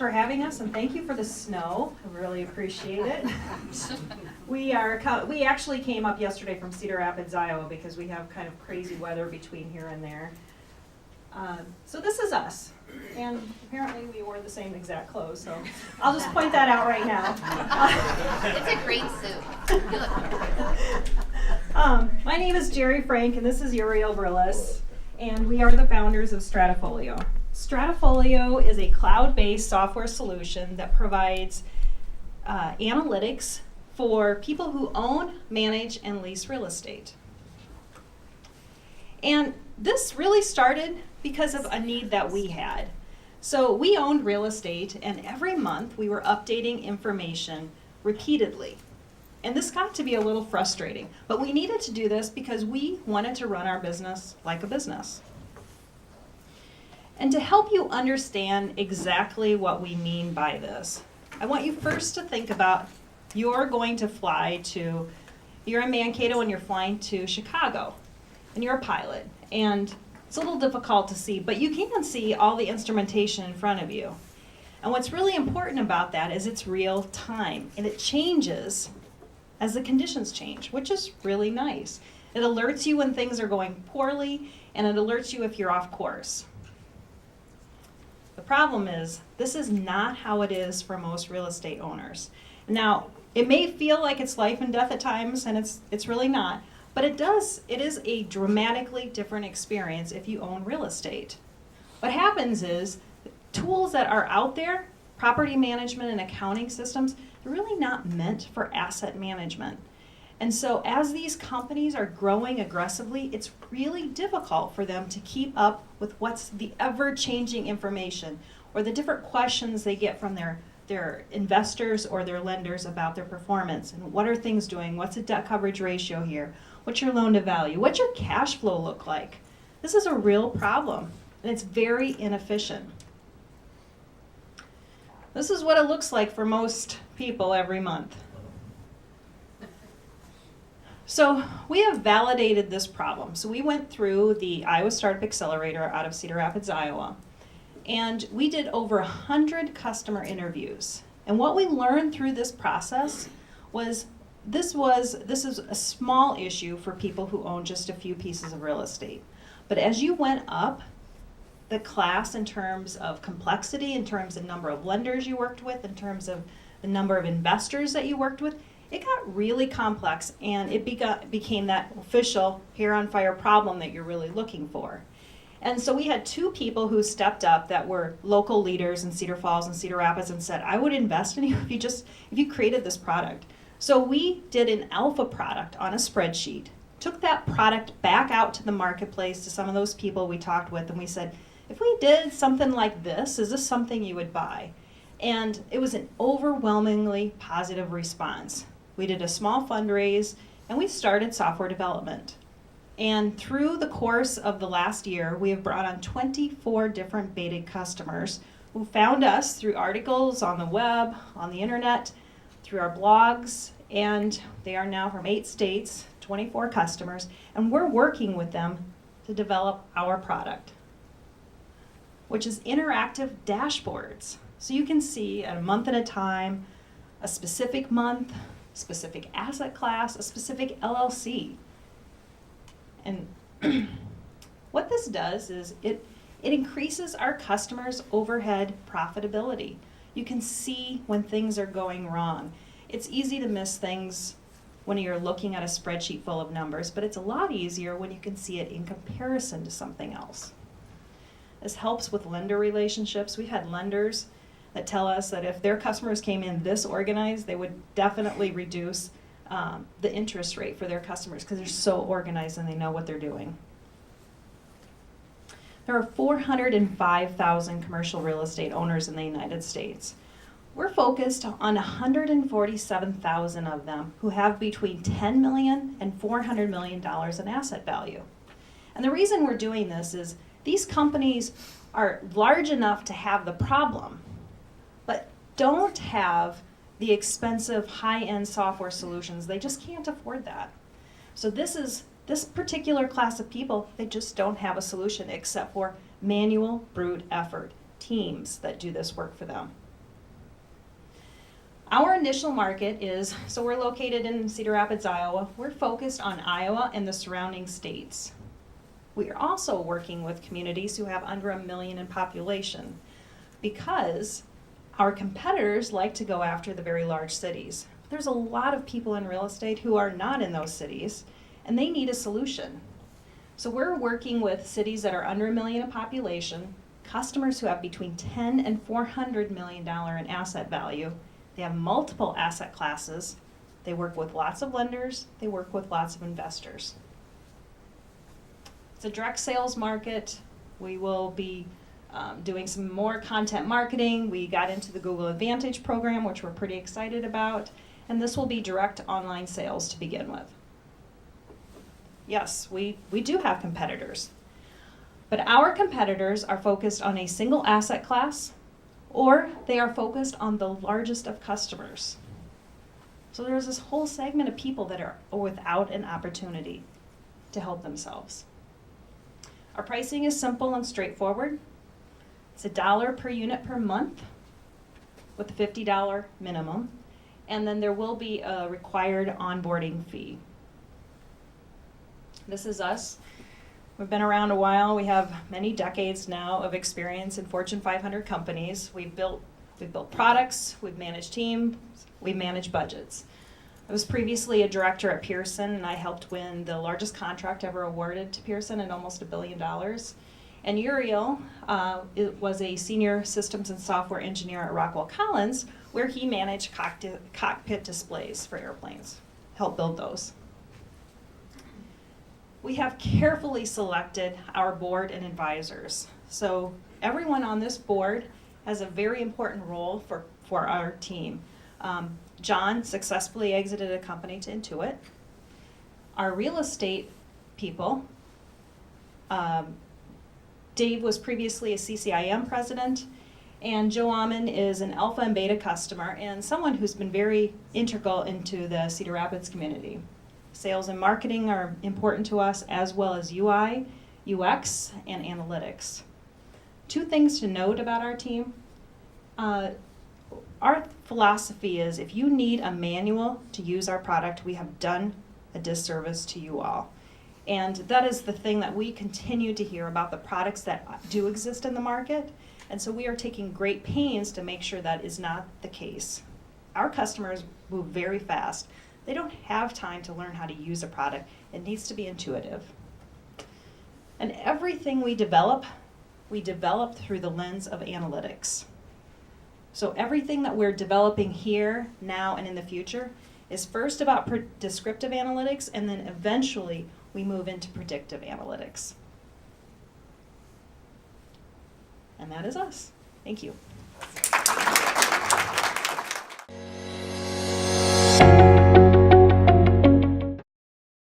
for having us, and thank you for the snow. I really appreciate it. We actually came up yesterday from Cedar Rapids, Iowa, because we have kind of crazy weather between here and there. So this is us, and apparently we wore the same exact clothes, so I'll just point that out right now. It's a great suit. You look My name is Jerry Frank, and this is Uriel Brillis, and we are the founders of Stratafolio. Stratafolio is a cloud-based software solution that provides analytics for people who own, manage, and lease real estate. And this really started because of a need that we had. So we owned real estate, and every month we were updating information repeatedly. And this got to be a little frustrating, but we needed to do this because we wanted to run our business like a business. And to help you understand exactly what we mean by this, I want you first to think about you're in Mankato and you're flying to Chicago, and you're a pilot, and it's a little difficult to see, but you can see all the instrumentation in front of you. And what's really important about that is it's real time, and it changes as the conditions change, which is really nice. It alerts you when things are going poorly, and it alerts you if you're off course. The problem is, this is not how it is for most real estate owners. Now, it may feel like it's life and death at times, and it's really not, but it is a dramatically different experience if you own real estate. What happens is, tools that are out there, property management and accounting systems, they're really not meant for asset management. And so as these companies are growing aggressively, it's really difficult for them to keep up with what's the ever-changing information or the different questions they get from their investors or their lenders about their performance and what are things doing, what's the debt coverage ratio here, what's your loan to value, what's your cash flow look like. This is a real problem, and it's very inefficient. This is what it looks like for most people every month. So we have validated this problem. So we went through the Iowa Startup Accelerator out of Cedar Rapids, Iowa, and we did over 100 customer interviews. And what we learned through this process was this is a small issue for people who own just a few pieces of real estate. But as you went up the class in terms of complexity, in terms of number of lenders you worked with, in terms of the number of investors that you worked with, it got really complex, and it became that official hair on fire problem that you're really looking for. And so we had two people who stepped up that were local leaders in Cedar Falls and Cedar Rapids and said, I would invest in you if you created this product. So we did an alpha product on a spreadsheet, took that product back out to the marketplace to some of those people we talked with, and we said, if we did something like this, is this something you would buy? And it was an overwhelmingly positive response. We did a small fundraise, and we started software development. And through the course of the last year, we have brought on 24 different beta customers who found us through articles on the web, on the internet, through our blogs, and they are now from 8 states, 24 customers, and we're working with them to develop our product, which is interactive dashboards. So you can see at a month at a time, a specific month, specific asset class, a specific LLC. And what this does is it increases our customers' overhead profitability. You can see when things are going wrong. It's easy to miss things when you're looking at a spreadsheet full of numbers, but it's a lot easier when you can see it in comparison to something else. This helps with lender relationships. We've had lenders that tell us that if their customers came in this organized, they would definitely reduce the interest rate for their customers because they're so organized and they know what they're doing. There are 405,000 commercial real estate owners in the United States. We're focused on 147,000 of them who have between $10 million and $400 million in asset value. And the reason we're doing this is these companies are large enough to have the problem, but don't have the expensive high-end software solutions. They just can't afford that. So this particular class of people, they just don't have a solution except for manual, brute effort, teams that do this work for them. Our initial market is, so we're located in Cedar Rapids, Iowa. We're focused on Iowa and the surrounding states. We are also working with communities who have under 1 million in population because our competitors like to go after the very large cities. There's a lot of people in real estate who are not in those cities, and they need a solution. So we're working with cities that are under 1 million in population, customers who have between $10 and $400 million in asset value. They have multiple asset classes. They work with lots of lenders. They work with lots of investors. It's a direct sales market. We will be doing some more content marketing. We got into the Google Advantage program, which we're pretty excited about. And this will be direct online sales to begin with. Yes, we do have competitors. But our competitors are focused on a single asset class, or they are focused on the largest of customers. So there's this whole segment of people that are without an opportunity to help themselves. Our pricing is simple and straightforward. It's $1 per unit per month with a $50 minimum, and then there will be a required onboarding fee. This is us. We've been around a while. We have many decades now of experience in Fortune 500 companies. We've built products, we've managed teams, we manage budgets. I was previously a director at Pearson, and I helped win the largest contract ever awarded to Pearson at almost $1 billion. And Uriel was a senior systems and software engineer at Rockwell Collins, where he managed cockpit displays for airplanes, helped build those. We have carefully selected our board and advisors. So everyone on this board has a very important role for our team. John successfully exited a company to Intuit. Our real estate people, Dave was previously a CCIM president, and Joe Amon is an alpha and beta customer and someone who's been very integral into the Cedar Rapids community. Sales and marketing are important to us, as well as UI, UX, and analytics. 2 things to note about our team. Our philosophy is if you need a manual to use our product, we have done a disservice to you all. And that is the thing that we continue to hear about the products that do exist in the market. And so we are taking great pains to make sure that is not the case. Our customers move very fast. They don't have time to learn how to use a product. It needs to be intuitive. And everything we develop through the lens of analytics. So everything that we're developing here, now, and in the future is first about descriptive analytics, and then eventually we move into predictive analytics. And that is us. Thank you.